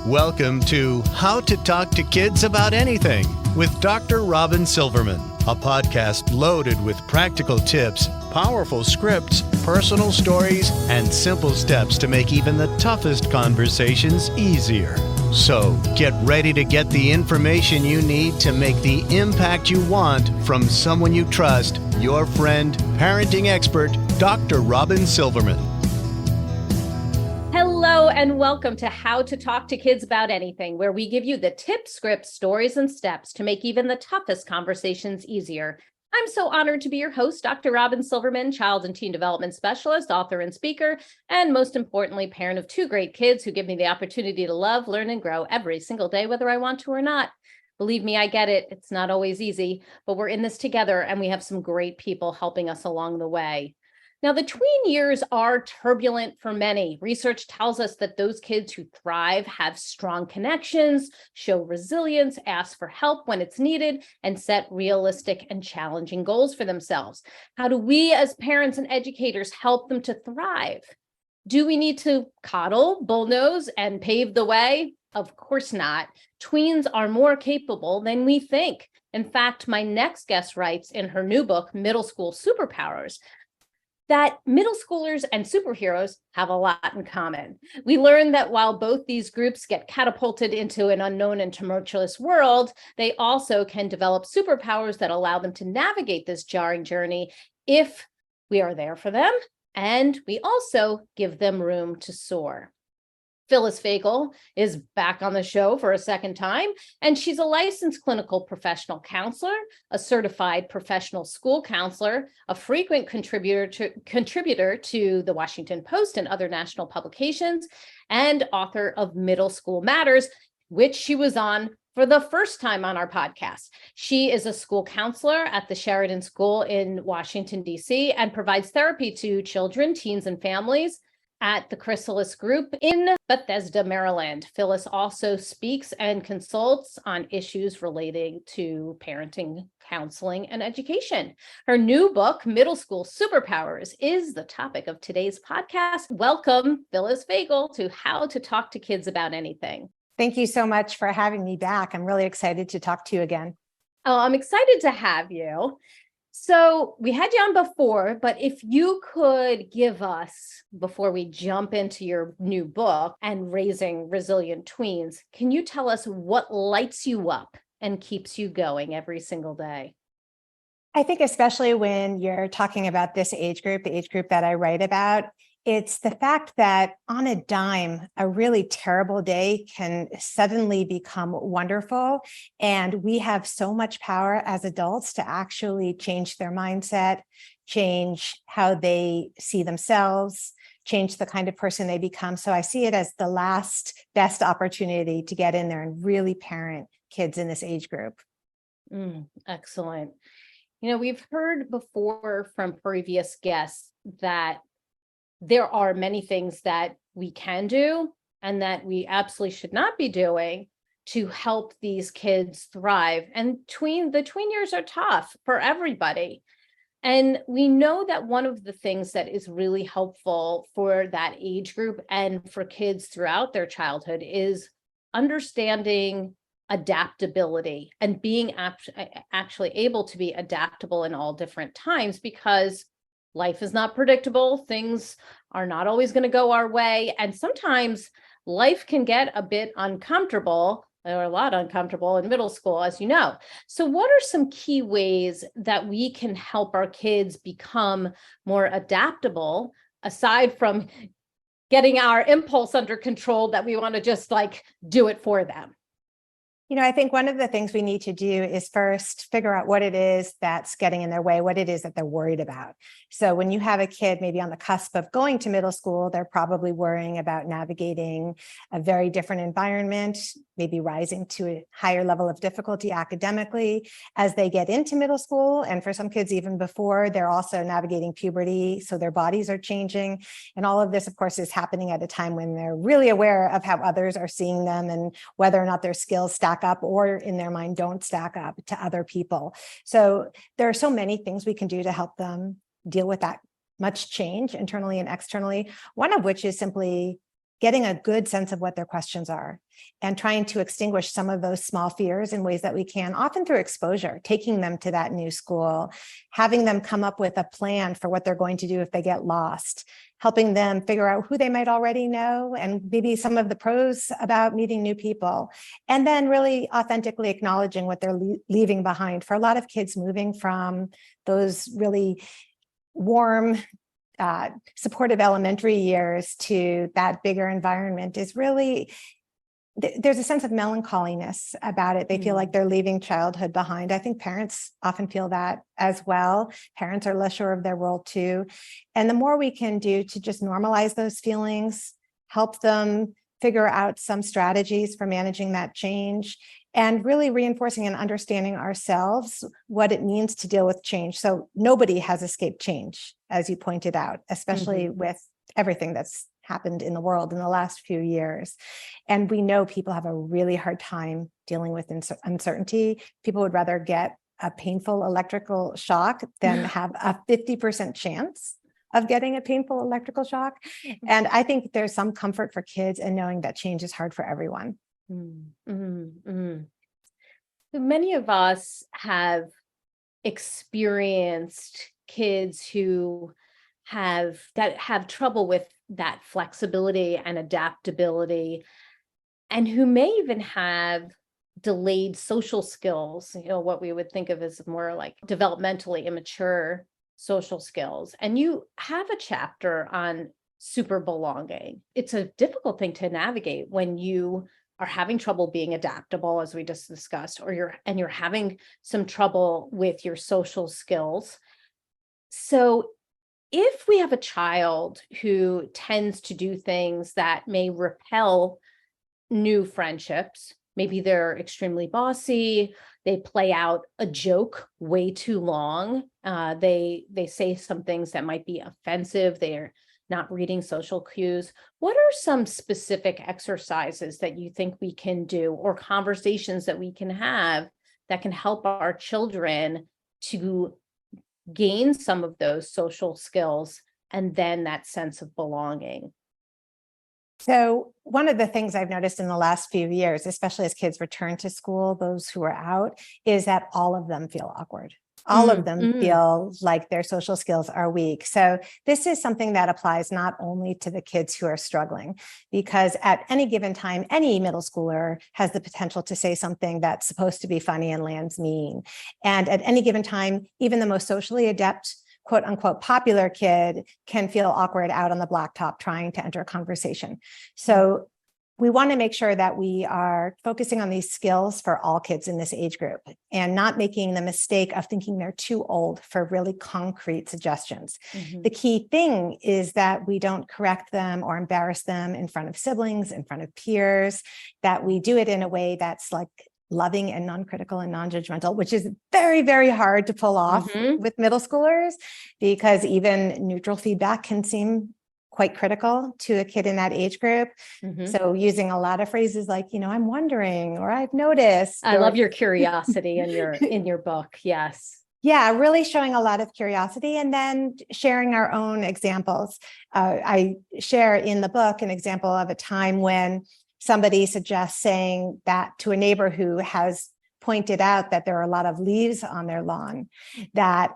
Welcome to How to Talk to Kids About Anything with Dr. Robyn Silverman, a podcast loaded with practical tips, powerful scripts, personal stories, and simple steps to make even the toughest conversations easier. So get ready to get the information you need to make the impact you want from someone you trust, your friend, parenting expert, Dr. Robyn Silverman. Hello and welcome to How to Talk to Kids About Anything, where we give you the tips, scripts, stories, and steps to make even the toughest conversations easier. I'm so honored to be your host, Dr. Robyn Silverman, child and teen development specialist, author, and speaker, and most importantly, parent of two great kids who give me the opportunity to love, learn, and grow every single day, whether I want to or not. Believe me, I get it. It's not always easy, but we're in this together, and we have some great people helping us along the way. Now, the tween years are turbulent for many. Research tells us that those kids who thrive have strong connections, show resilience, ask for help when it's needed, and set realistic and challenging goals for themselves. How do we as parents and educators help them to thrive? Do we need to coddle, bulldoze, and pave the way? Of course not. Tweens are more capable than we think. In fact, my next guest writes in her new book, Middle School Superpowers, that middle schoolers and superheroes have a lot in common. We learned that while both these groups get catapulted into an unknown and tumultuous world, they also can develop superpowers that allow them to navigate this jarring journey if we are there for them, and we also give them room to soar. Phyllis Fagell is back on the show for a second time, and she's a licensed clinical professional counselor, a certified professional school counselor, a frequent contributor to the Washington Post and other national publications, and author of Middle School Matters, which she was on for the first time on our podcast. She is a school counselor at the Sheridan School in Washington, D.C., and provides therapy to children, teens, and families at the Chrysalis Group in Bethesda, Maryland. Phyllis also speaks and consults on issues relating to parenting, counseling, and education. Her new book, Middle School Superpowers, is the topic of today's podcast. Welcome, Phyllis Fagell, to How to Talk to Kids About Anything. Thank you so much for having me back. I'm really excited to talk to you again. Oh, I'm excited to have you. So we had you on before, but if you could give us, before we jump into your new book and raising resilient tweens, can you tell us what lights you up and keeps you going every single day? I think especially when you're talking about this age group, the age group that I write about, it's the fact that on a dime, a really terrible day can suddenly become wonderful. And we have so much power as adults to actually change their mindset, change how they see themselves, change the kind of person they become. So I see it as the last best opportunity to get in there and really parent kids in this age group. Excellent. You know, we've heard before from previous guests that there are many things that we can do and that we absolutely should not be doing to help these kids thrive. And the tween years are tough for everybody. And we know that one of the things that is really helpful for that age group and for kids throughout their childhood is understanding adaptability and being actually able to be adaptable in all different times, because life is not predictable. Things are not always going to go our way. And sometimes life can get a bit uncomfortable, or a lot uncomfortable in middle school, as you know. So what are some key ways that we can help our kids become more adaptable, aside from getting our impulse under control that we want to just do it for them? You know, I think one of the things we need to do is first figure out what it is that's getting in their way, what it is that they're worried about. So when you have a kid maybe on the cusp of going to middle school, they're probably worrying about navigating a very different environment, maybe rising to a higher level of difficulty academically as they get into middle school. And for some kids, even before, they're also navigating puberty. So their bodies are changing. And all of this, of course, is happening at a time when they're really aware of how others are seeing them and whether or not their skills stack up or in their mind don't stack up to other people. So there are so many things we can do to help them deal with that much change internally and externally, one of which is simply getting a good sense of what their questions are and trying to extinguish some of those small fears in ways that we can, often through exposure, taking them to that new school, having them come up with a plan for what they're going to do if they get lost, helping them figure out who they might already know and maybe some of the pros about meeting new people, and then really authentically acknowledging what they're leaving behind. For a lot of kids, moving from those really warm, supportive elementary years to that bigger environment is really, there's a sense of melancholiness about it. They feel like they're leaving childhood behind. I think parents often feel that as well. Parents are less sure of their role too. And the more we can do to just normalize those feelings, help them figure out some strategies for managing that change, and really reinforcing and understanding ourselves what it means to deal with change. So nobody has escaped change, as you pointed out, especially with everything that's happened in the world in the last few years. And we know people have a really hard time dealing with uncertainty. People would rather get a painful electrical shock than have a 50% chance of getting a painful electrical shock. And I think there's some comfort for kids in knowing that change is hard for everyone. Many of us have experienced kids who have trouble with that flexibility and adaptability, and who may even have delayed social skills, what we would think of as more like developmentally immature social skills. And you have a chapter on super belonging. It's a difficult thing to navigate when you are having trouble being adaptable, as we just discussed, or you're having some trouble with your social skills. So if we have a child who tends to do things that may repel new friendships, maybe they're extremely bossy, they play out a joke way too long, they say some things that might be offensive, they're not reading social cues. What are some specific exercises that you think we can do, or conversations that we can have that can help our children to gain some of those social skills and then that sense of belonging? So one of the things I've noticed in the last few years, especially as kids return to school, those who are out, is that all of them feel awkward. All of them feel like their social skills are weak. So this is something that applies not only to the kids who are struggling, because at any given time, any middle schooler has the potential to say something that's supposed to be funny and lands mean. And at any given time, even the most socially adept, quote unquote, popular kid can feel awkward out on the blacktop trying to enter a conversation. So we want to make sure that we are focusing on these skills for all kids in this age group and not making the mistake of thinking they're too old for really concrete suggestions. The key thing is that we don't correct them or embarrass them in front of siblings, in front of peers, that we do it in a way that's like loving and non-critical and non-judgmental, which is very, very hard to pull off with middle schoolers, because even neutral feedback can seem quite critical to a kid in that age group. So using a lot of phrases like, I'm wondering, or I've noticed. I love your curiosity in your book. Yes. Yeah, really showing a lot of curiosity, and then sharing our own examples. I share in the book an example of a time when somebody suggests saying that to a neighbor who has pointed out that there are a lot of leaves on their lawn, that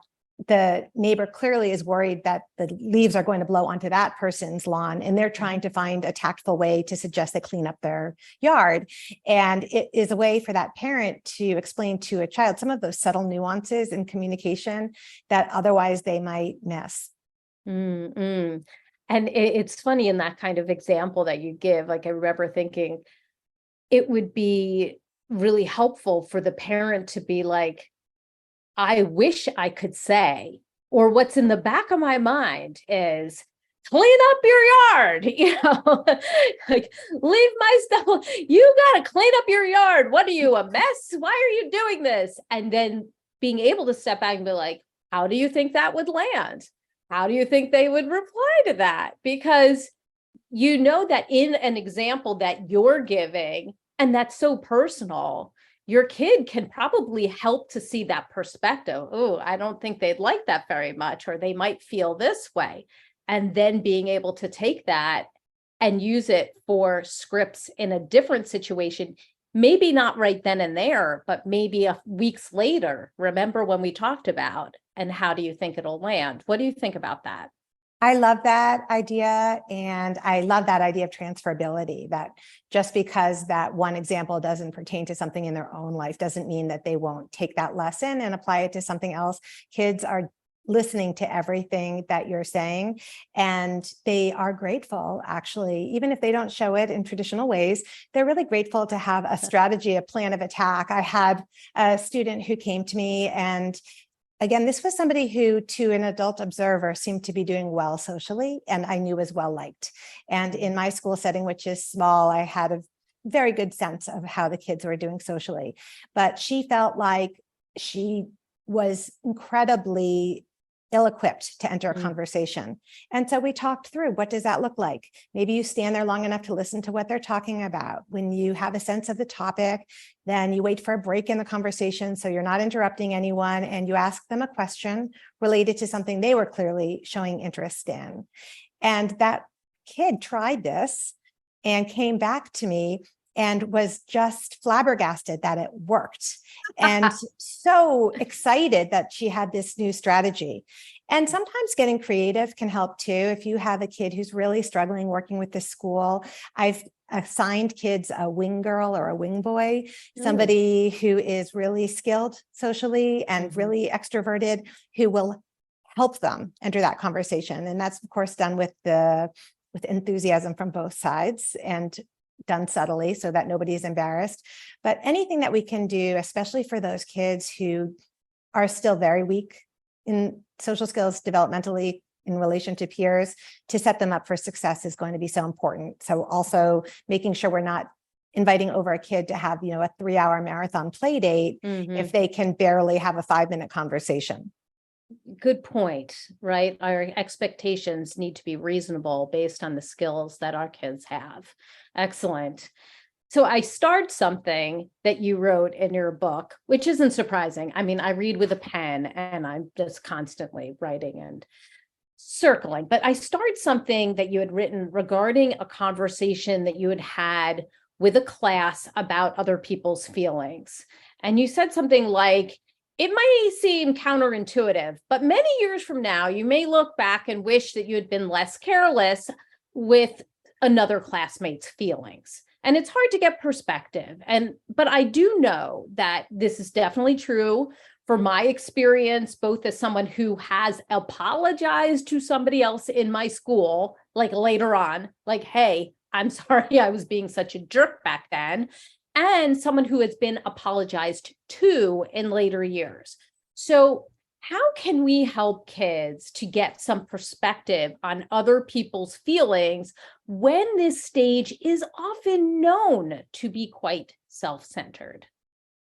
the neighbor clearly is worried that the leaves are going to blow onto that person's lawn, and they're trying to find a tactful way to suggest they clean up their yard. And it is a way for that parent to explain to a child some of those subtle nuances in communication that otherwise they might miss. And it's funny in that kind of example that you give, like I remember thinking it would be really helpful for the parent to be like, I wish I could say, or what's in the back of my mind is clean up your yard, like leave my stuff. You got to clean up your yard. What are you, a mess? Why are you doing this? And then being able to step back and be like, how do you think that would land? How do you think they would reply to that? Because you know that in an example that you're giving, and that's so personal, your kid can probably help to see that perspective. Oh, I don't think they'd like that very much, or they might feel this way. And then being able to take that and use it for scripts in a different situation. Maybe not right then and there, but maybe weeks later. Remember when we talked about, and how do you think it'll land? What do you think about that? I love that idea. And I love that idea of transferability, that just because that one example doesn't pertain to something in their own life doesn't mean that they won't take that lesson and apply it to something else. Kids are listening to everything that you're saying, and they are grateful, actually, even if they don't show it in traditional ways, they're really grateful to have a strategy, a plan of attack. I had a student who came to me, and again, this was somebody who, to an adult observer, seemed to be doing well socially, and I knew was well liked. And in my school setting, which is small, I had a very good sense of how the kids were doing socially. But she felt like she was incredibly ill-equipped to enter a conversation. And so we talked through, what does that look like? Maybe you stand there long enough to listen to what they're talking about. When you have a sense of the topic, then you wait for a break in the conversation so you're not interrupting anyone, and you ask them a question related to something they were clearly showing interest in. And that kid tried this and came back to me and was just flabbergasted that it worked, and so excited that she had this new strategy. And sometimes getting creative can help too. If you have a kid who's really struggling working with the school, I've assigned kids a wing girl or a wing boy, somebody who is really skilled socially and really extroverted, who will help them enter that conversation. And that's, of course, done with enthusiasm from both sides, and done subtly so that nobody's embarrassed. But anything that we can do, especially for those kids who are still very weak in social skills developmentally in relation to peers, to set them up for success is going to be so important. So also making sure we're not inviting over a kid to have, a 3-hour marathon play date if they can barely have a 5-minute conversation. Good point, right? Our expectations need to be reasonable based on the skills that our kids have. Excellent. So I start something that you wrote in your book, which isn't surprising. I mean, I read with a pen and I'm just constantly writing and circling, but I start something that you had written regarding a conversation that you had had with a class about other people's feelings. And you said something like, it might seem counterintuitive, but many years from now, you may look back and wish that you had been less careless with another classmate's feelings. And it's hard to get perspective. But I do know that this is definitely true for my experience, both as someone who has apologized to somebody else in my school, like later on, like, hey, I'm sorry I was being such a jerk back then, and someone who has been apologized to in later years. So how can we help kids to get some perspective on other people's feelings when this stage is often known to be quite self-centered?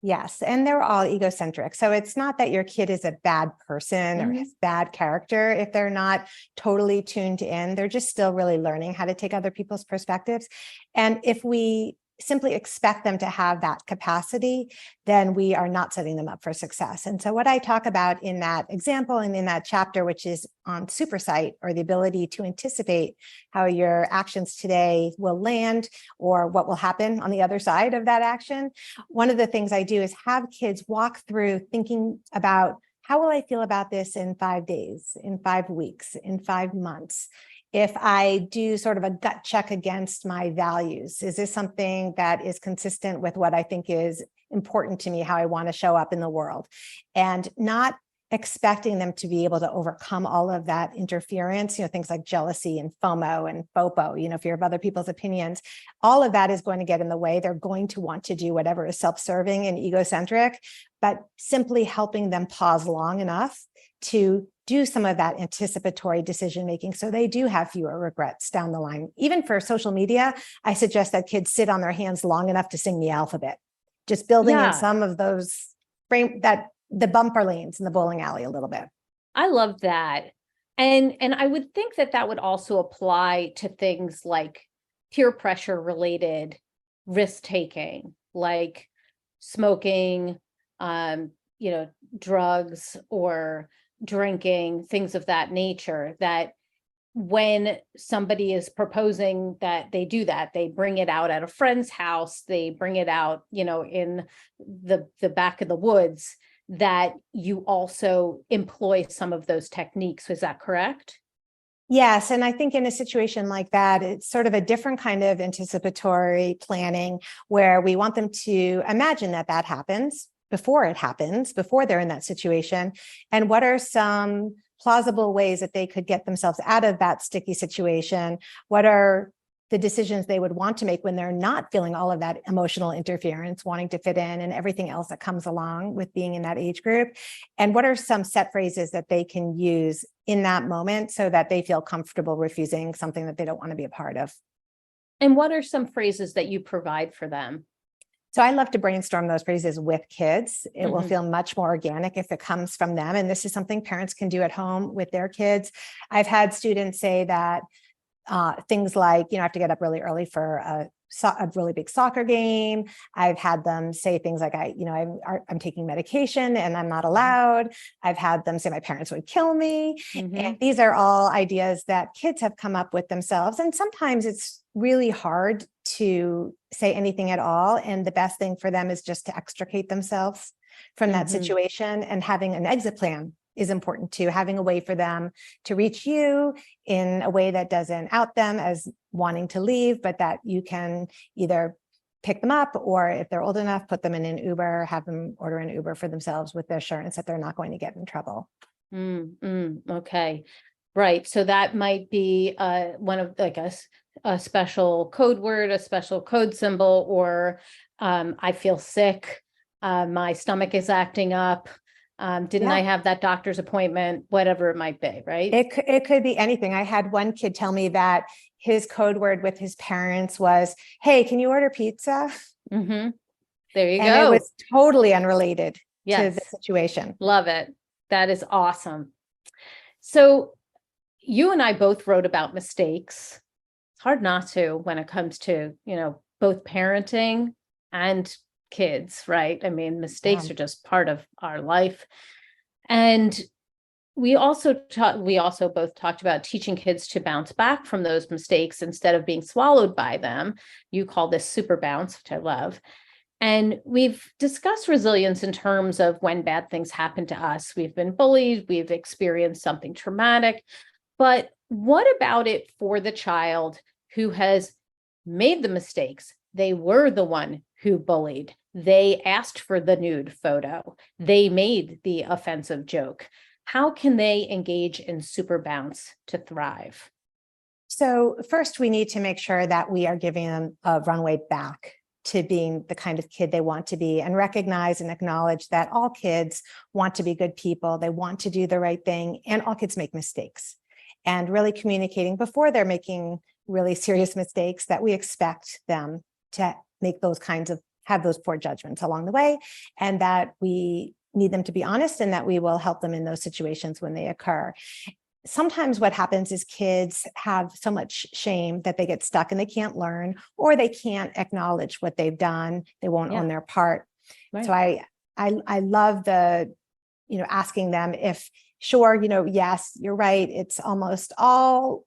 Yes, and they're all egocentric. So it's not that your kid is a bad person or has bad character. If they're not totally tuned in, they're just still really learning how to take other people's perspectives. And if we simply expect them to have that capacity, then we are not setting them up for success. And so what I talk about in that example and in that chapter, which is on supersight, or the ability to anticipate how your actions today will land or what will happen on the other side of that action. One of the things I do is have kids walk through thinking about, how will I feel about this in 5 days, in 5 weeks, in 5 months? If I do sort of a gut check against my values, is this something that is consistent with what I think is important to me, how I want to show up in the world? And not expecting them to be able to overcome all of that interference, things like jealousy and FOMO and FOPO, fear of other people's opinions. All of that is going to get in the way. They're going to want to do whatever is self-serving and egocentric, but simply helping them pause long enough to do some of that anticipatory decision making so they do have fewer regrets down the line. Even for social media, I suggest that kids sit on their hands long enough to sing the alphabet, just building in some of those the bumper lanes in the bowling alley a little bit. I love that. And I would think that would also apply to things like peer pressure related risk taking, like smoking, drugs or drinking, things of that nature, that when somebody is proposing that they do that, they bring it out at a friend's house, they bring it out, in the back of the woods, that you also employ some of those techniques. Was that correct? Yes. And I think in a situation like that, it's sort of a different kind of anticipatory planning where we want them to imagine that happens before it happens, before they're in that situation. And what are some plausible ways that they could get themselves out of that sticky situation? What are the decisions they would want to make when they're not feeling all of that emotional interference, wanting to fit in and everything else that comes along with being in that age group? And what are some set phrases that they can use in that moment so that they feel comfortable refusing something that they don't want to be a part of? And what are some phrases that you provide for them? So I love to brainstorm those phrases with kids. It will feel much more organic if it comes from them. And this is something parents can do at home with their kids. I've had students say that things like, I have to get up really early for a really big soccer game. I've had them say things like, I'm taking medication and I'm not allowed. I've had them say my parents would kill me. And these are all ideas that kids have come up with themselves. And sometimes it's really hard to say anything at all. And the best thing for them is just to extricate themselves from that situation, and having an exit plan is important too. Having a way for them to reach you in a way that doesn't out them as wanting to leave, but that you can either pick them up, or if they're old enough, put them in an Uber, have them order an Uber for themselves with the assurance that they're not going to get in trouble. Okay. Right. So that might be one of a special code word, a special code symbol, or I feel sick. My stomach is acting up. Didn't I have that doctor's appointment? Whatever it might be, right? It could be anything. I had one kid tell me that his code word with his parents was, "Hey, can you order pizza?" There you And go. it was totally unrelated to the Yes. situation. Love it. That is awesome. So you and I both wrote about mistakes. It's hard not to when it comes to, both parenting and kids, right? I mean, mistakes are just part of our life. And we also both talked about teaching kids to bounce back from those mistakes instead of being swallowed by them. You call this super bounce, which I love. And we've discussed resilience in terms of when bad things happen to us. We've been bullied, we've experienced something traumatic, but what about it for the child who has made the mistakes? They were the one who bullied. They asked for the nude photo. They made the offensive joke. How can they engage in super bounce to thrive? So first, we need to make sure that we are giving them a runway back to being the kind of kid they want to be, and recognize and acknowledge that all kids want to be good people. They want to do the right thing, and all kids make mistakes. And really communicating before they're making really serious mistakes that we expect them to make have those poor judgments along the way, and that we need them to be honest, and that we will help them in those situations when they occur. Sometimes what happens is kids have so much shame that they get stuck and they can't learn, or they can't acknowledge what they've done. They won't own their part. Right. So I love asking them if, sure, yes, you're right. It's almost all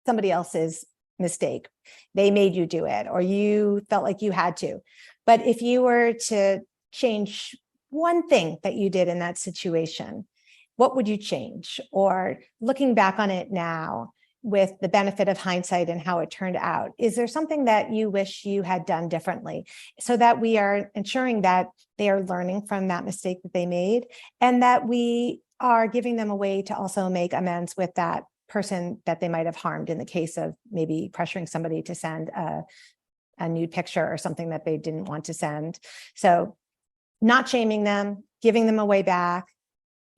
somebody else's mistake. They made you do it, or you felt like you had to. But if you were to change one thing that you did in that situation, what would you change? Or looking back on it now with the benefit of hindsight and how it turned out, is there something that you wish you had done differently? So that we are ensuring that they are learning from that mistake that they made, and that we are giving them a way to also make amends with that person that they might have harmed, in the case of maybe pressuring somebody to send a nude picture or something that they didn't want to send. So not shaming them, giving them a way back,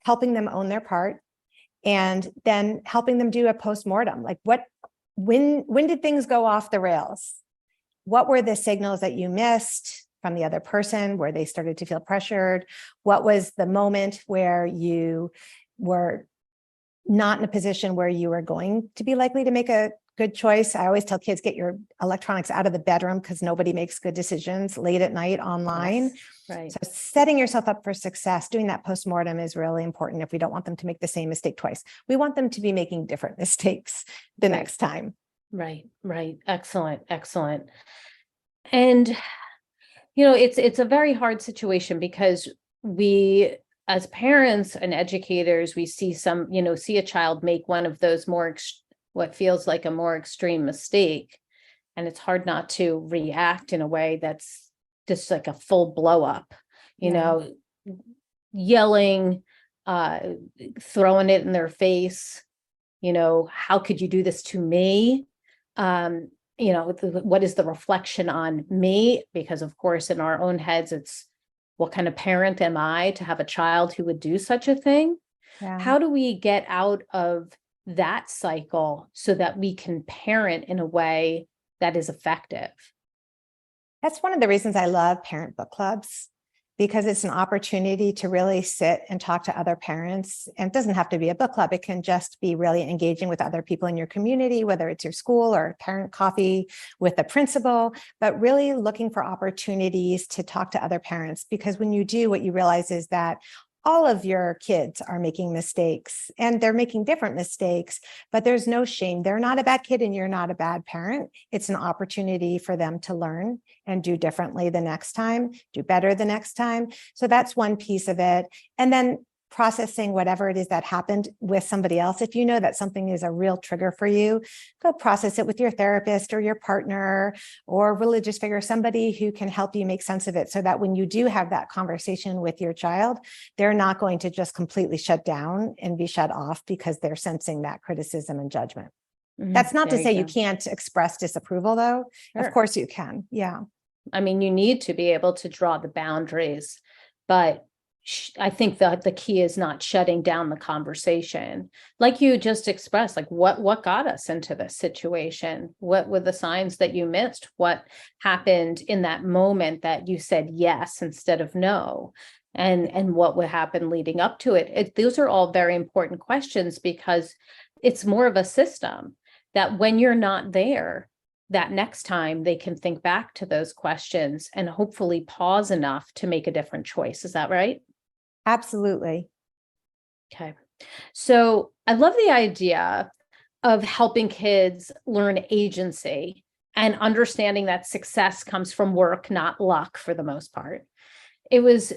helping them own their part, and then helping them do a postmortem. Like when did things go off the rails? What were the signals that you missed from the other person where they started to feel pressured? What was the moment where you were not in a position where you were going to be likely to make a good choice. I always tell kids, get your electronics out of the bedroom because nobody makes good decisions late at night online. Yes, right. So setting yourself up for success, doing that postmortem is really important if we don't want them to make the same mistake twice. We want them to be making different mistakes the next time. Right. Excellent. And, it's a very hard situation because we, as parents and educators, we see see a child make one of those what feels like a more extreme mistake. And it's hard not to react in a way that's just like a full blow up, yelling, throwing it in their face. How could you do this to me? What is the reflection on me? Because of course, in our own heads, it's what kind of parent am I to have a child who would do such a thing? Yeah. How do we get out of that cycle so that we can parent in a way that is effective? That's one of the reasons I love parent book clubs, because it's an opportunity to really sit and talk to other parents. And it doesn't have to be a book club. It can just be really engaging with other people in your community, whether it's your school or parent coffee with the principal, but really looking for opportunities to talk to other parents. Because when you do, what you realize is that all of your kids are making mistakes and they're making different mistakes, but there's no shame. They're not a bad kid and you're not a bad parent. It's an opportunity for them to learn and do differently the next time, do better the next time. So that's one piece of it. And then processing whatever it is that happened with somebody else. If you know that something is a real trigger for you, go process it with your therapist or your partner or religious figure, somebody who can help you make sense of it so that when you do have that conversation with your child, they're not going to just completely shut down and be shut off because they're sensing that criticism and judgment. That's not to say you can't express disapproval, though. Sure. Of course you can. Yeah. I mean, you need to be able to draw the boundaries, but I think that the key is not shutting down the conversation. Like you just expressed, like what got us into this situation? What were the signs that you missed? What happened in that moment that you said yes instead of no? And what would happen leading up to it? Those are all very important questions because it's more of a system that when you're not there, that next time they can think back to those questions and hopefully pause enough to make a different choice. Is that right? Absolutely. Okay. So I love the idea of helping kids learn agency and understanding that success comes from work, not luck for the most part. It was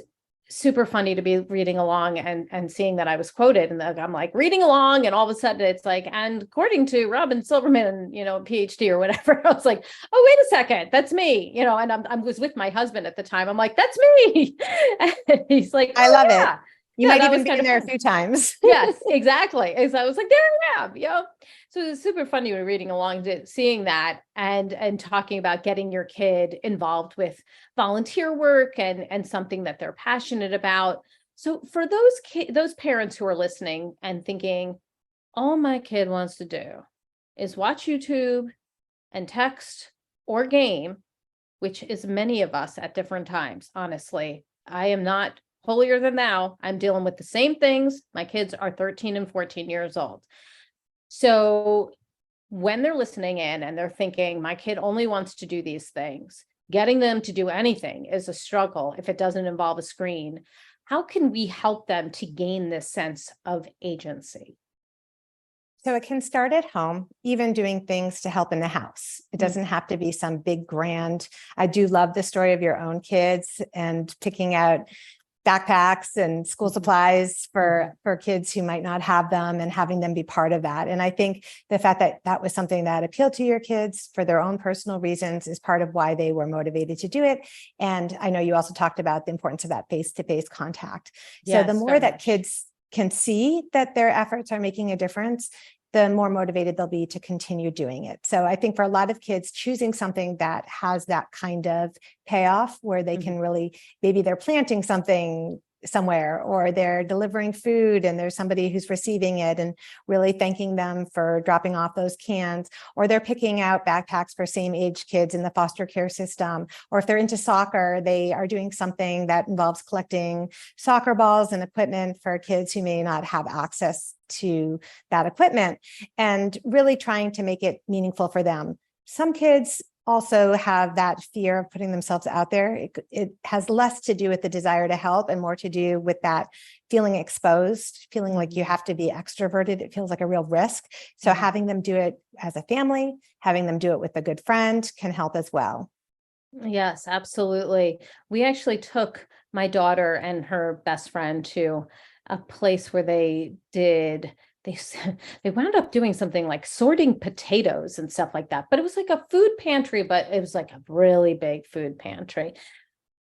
super funny to be reading along and seeing that I was quoted and I'm like reading along and all of a sudden it's like, and according to Robyn Silverman, PhD or whatever, I was like, oh, wait a second, that's me, and I was with my husband at the time. I'm like, that's me. And he's like, I love it. You might that even was be kind in of there a fun. few times. Yes, exactly. And so I was like, there I am, So it was super funny when reading along, seeing that and talking about getting your kid involved with volunteer work and something that they're passionate about. So for those parents who are listening and thinking, all my kid wants to do is watch YouTube and text or game, which is many of us at different times, honestly. I am not holier than thou. I'm dealing with the same things. My kids are 13 and 14 years old. So when they're listening in and they're thinking, my kid only wants to do these things, getting them to do anything is a struggle if it doesn't involve a screen. How can we help them to gain this sense of agency? So it can start at home, even doing things to help in the house. It doesn't have to be some big grand. I do love the story of your own kids and picking out backpacks and school supplies for kids who might not have them and having them be part of that. And I think the fact that that was something that appealed to your kids for their own personal reasons is part of why they were motivated to do it. And I know you also talked about the importance of that face-to-face contact. Yes, so the more very that much. Kids can see that their efforts are making a difference, the more motivated they'll be to continue doing it. So I think for a lot of kids, choosing something that has that kind of payoff where they can really, maybe they're planting something somewhere, or they're delivering food and there's somebody who's receiving it and really thanking them for dropping off those cans, or they're picking out backpacks for same age kids in the foster care system, or if they're into soccer, they are doing something that involves collecting soccer balls and equipment for kids who may not have access to that equipment, and really trying to make it meaningful for them. Some kids also have that fear of putting themselves out there. It has less to do with the desire to help and more to do with that feeling exposed, feeling like you have to be extroverted. It feels like a real risk. So having them do it as a family, having them do it with a good friend can help as well. Yes, absolutely. We actually took my daughter and her best friend to a place where they wound up doing something like sorting potatoes and stuff like that. But it was like a food pantry, but it was like a really big food pantry.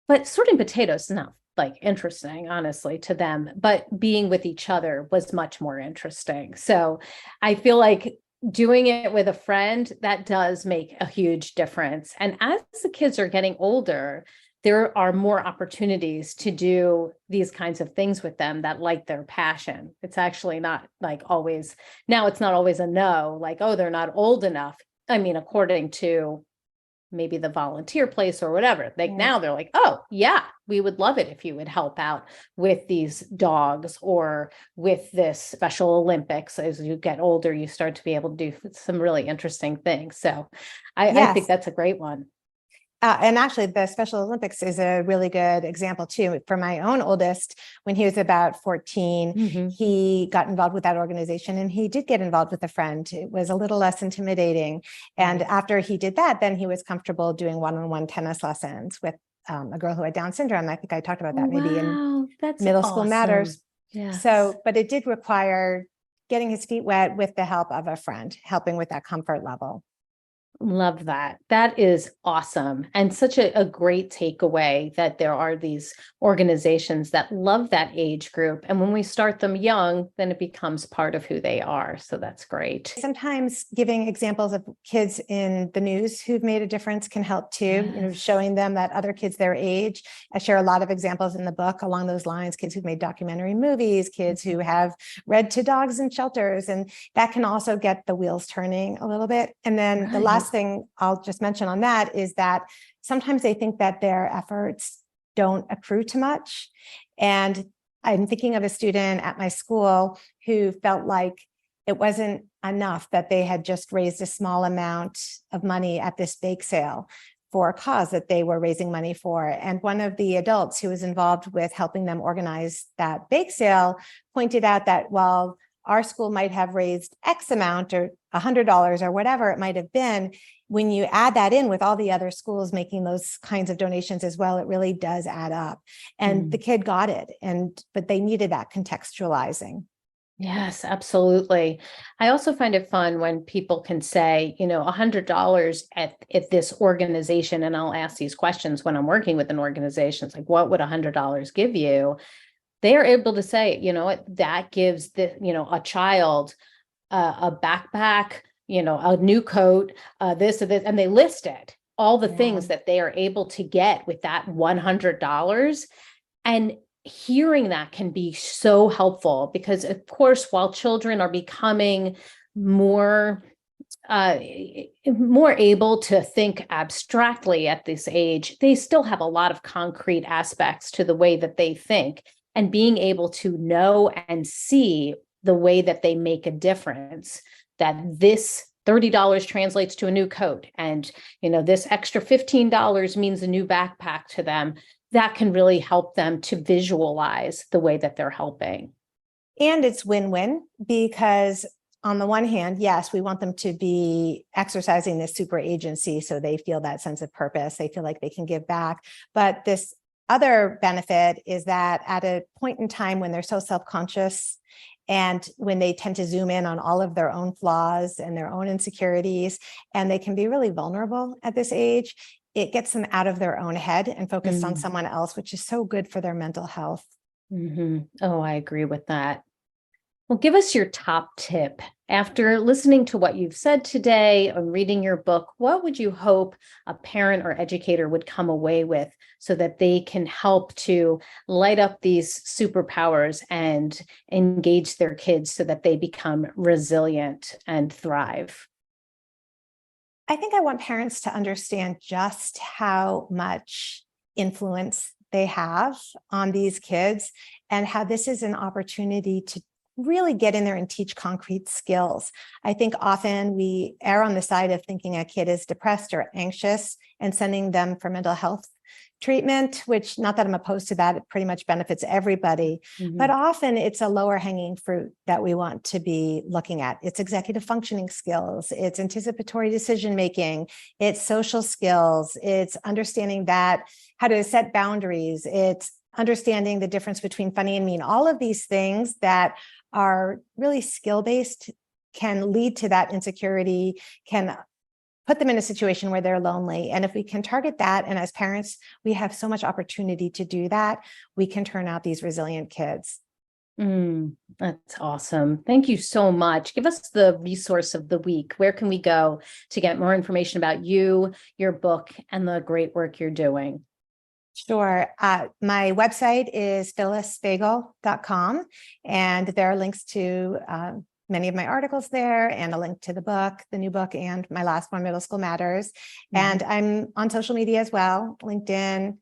But sorting potatoes is not like interesting, honestly, to them. But being with each other was much more interesting. So I feel like doing it with a friend, that does make a huge difference. And as the kids are getting older, there are more opportunities to do these kinds of things with them that light their passion. It's actually not like always, now it's not always a no, like, oh, they're not old enough. I mean, according to maybe the volunteer place or whatever, like now they're like, oh yeah, we would love it if you would help out with these dogs or with this Special Olympics. As you get older, you start to be able to do some really interesting things. So I think that's a great one. And actually, the Special Olympics is a really good example too. For my own oldest, when he was about 14, he got involved with that organization, and he did get involved with a friend. It was a little less intimidating. And after he did that, then he was comfortable doing one-on-one tennis lessons with a girl who had Down syndrome. I think I talked about that maybe in Middle School Matters. Yes. So, but it did require getting his feet wet with the help of a friend, helping with that comfort level. Love that. That is awesome. And such a great takeaway that there are these organizations that love that age group. And when we start them young, then it becomes part of who they are. So that's great. Sometimes giving examples of kids in the news who've made a difference can help too, Yes. you know, showing them that other kids their age. I share a lot of examples in the book along those lines, kids who've made documentary movies, kids who have read to dogs in shelters, and that can also get the wheels turning a little bit. And then the last thing I'll just mention on that is that sometimes they think that their efforts don't accrue to much. And I'm thinking of a student at my school who felt like it wasn't enough that they had just raised a small amount of money at this bake sale for a cause that they were raising money for. And one of the adults who was involved with helping them organize that bake sale pointed out that while our school might have raised X amount or $100 or whatever it might have been, when you add that in with all the other schools making those kinds of donations as well, it really does add up. And the kid got it, but they needed that contextualizing. Yes, absolutely. I also find it fun when people can say, you know, $100 at this organization, and I'll ask these questions when I'm working with an organization. It's like, what would $100 give you? They are able to say, you know what, that gives a child a backpack, a new coat, this, and they list it, all the things that they are able to get with that $100. And hearing that can be so helpful because, of course, while children are becoming more able to think abstractly at this age, they still have a lot of concrete aspects to the way that they think. And being able to know and see the way that they make a difference, that this $30 translates to a new coat, and this extra $15 means a new backpack to them, that can really help them to visualize the way that they're helping. And it's win-win because on the one hand, yes, we want them to be exercising this super agency so they feel that sense of purpose, they feel like they can give back. But this other benefit is that at a point in time when they're so self-conscious and when they tend to zoom in on all of their own flaws and their own insecurities, and they can be really vulnerable at this age, it gets them out of their own head and focused on someone else, which is so good for their mental health. Oh, I agree with that. Well, give us your top tip After listening to what you've said today and reading your book, what would you hope a parent or educator would come away with so that they can help to light up these superpowers and engage their kids so that they become resilient and thrive? I think I want parents to understand just how much influence they have on these kids and how this is an opportunity to really get in there and teach concrete skills. I think often we err on the side of thinking a kid is depressed or anxious and sending them for mental health treatment, which, not that I'm opposed to that, it pretty much benefits everybody. But often it's a lower hanging fruit that we want to be looking at. It's executive functioning skills, it's anticipatory decision making, it's social skills, it's understanding that how to set boundaries, it's understanding the difference between funny and mean. All of these things that are really skill-based can lead to that insecurity, can put them in a situation where they're lonely. And if we can target that, and as parents, we have so much opportunity to do that, we can turn out these resilient kids. That's awesome. Thank you so much. Give us the resource of the week. Where can we go to get more information about you, your book, and the great work you're doing? Sure. My website is phyllisfagell.com, and there are links to many of my articles there and a link to the book, the new book, and my last one, Middle School Matters. And I'm on social media as well, LinkedIn,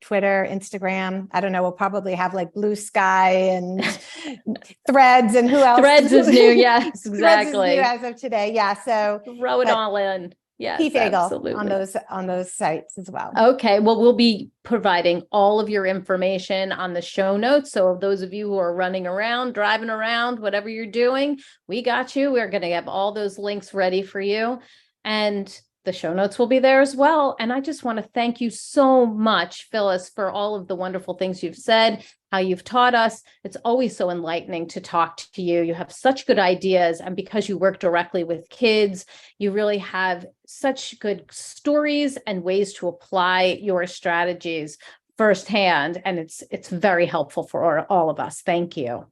Twitter, Instagram. I don't know, we'll probably have like Blue Sky and Threads, and who else? Threads is new. Yes, exactly. Threads is new as of today. Yeah. So throw it all in. Yes, P. Fagell absolutely. on those sites as well. Okay, well, we'll be providing all of your information on the show notes. So those of you who are running around, driving around, whatever you're doing, we got you. We're going to have all those links ready for you. And the show notes will be there as well. And I just want to thank you so much, Phyllis, for all of the wonderful things you've said, how you've taught us. It's always so enlightening to talk to you. You have such good ideas. And because you work directly with kids, you really have such good stories and ways to apply your strategies firsthand. And it's very helpful for all of us. Thank you.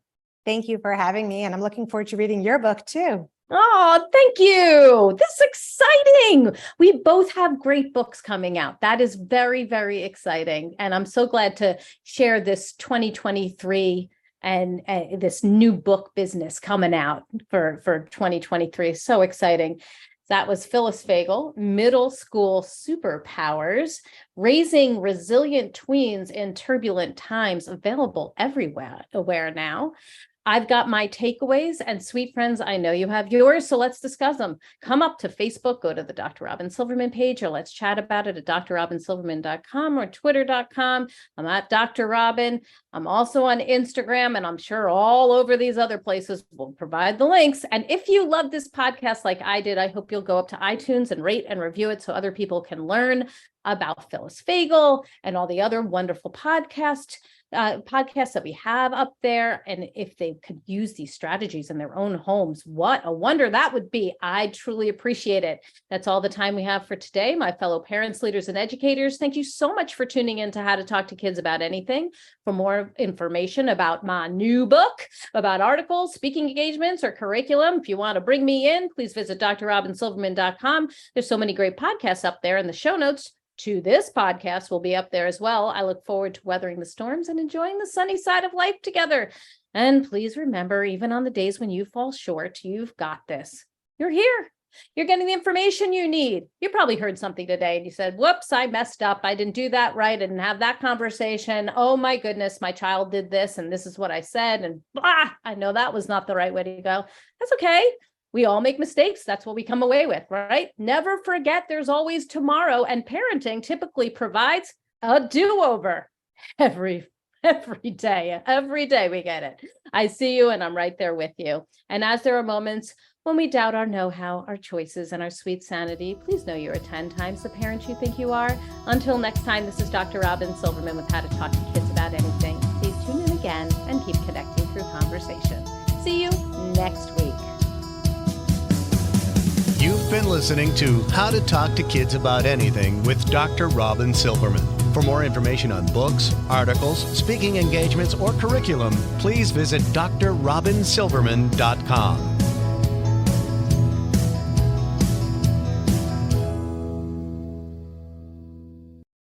Thank you for having me. And I'm looking forward to reading your book too. Oh, thank you. This is exciting. We both have great books coming out. That is very, very exciting. And I'm so glad to share this 2023 and this new book business coming out for 2023. So exciting. That was Phyllis Fagell, Middle School Superpowers, Raising Resilient Tweens in Turbulent Times, available everywhere now. I've got my takeaways, and sweet friends, I know you have yours, so let's discuss them. Come up to Facebook, go to the Dr. Robyn Silverman page, or let's chat about it at drrobynsilverman.com or twitter.com. I'm at Dr. Robyn. I'm also on Instagram, and I'm sure all over these other places will provide the links. And if you love this podcast like I did, I hope you'll go up to iTunes and rate and review it so other people can learn about Phyllis Fagell and all the other wonderful podcasts that we have up there. And if they could use these strategies in their own homes, what a wonder that would be. I truly appreciate it. That's all the time we have for today. My fellow parents, leaders, and educators, thank you so much for tuning in to How to Talk to Kids About Anything. For more information about my new book, about articles, speaking engagements, or curriculum, if you want to bring me in, please visit drrobynsilverman.com. There's so many great podcasts up there, in the show notes to this podcast will be up there as well. I look forward to weathering the storms and enjoying the sunny side of life together. And please remember, even on the days when you fall short, you've got this. You're here. You're getting the information you need. You probably heard something today and you said, whoops, I messed up. I didn't do that right. I didn't have that conversation. Oh my goodness, my child did this and this is what I said. And I know that was not the right way to go. That's okay. We all make mistakes. That's what we come away with, right? Never forget there's always tomorrow, and parenting typically provides a do-over every day. Every day we get it. I see you and I'm right there with you. And as there are moments when we doubt our know-how, our choices, and our sweet sanity, please know you are 10 times the parent you think you are. Until next time, this is Dr. Robyn Silverman with How to Talk to Kids About Anything. Please tune in again and keep connecting through conversation. See you next week. You've been listening to How to Talk to Kids About Anything with Dr. Robyn Silverman. For more information on books, articles, speaking engagements, or curriculum, please visit drrobynsilverman.com.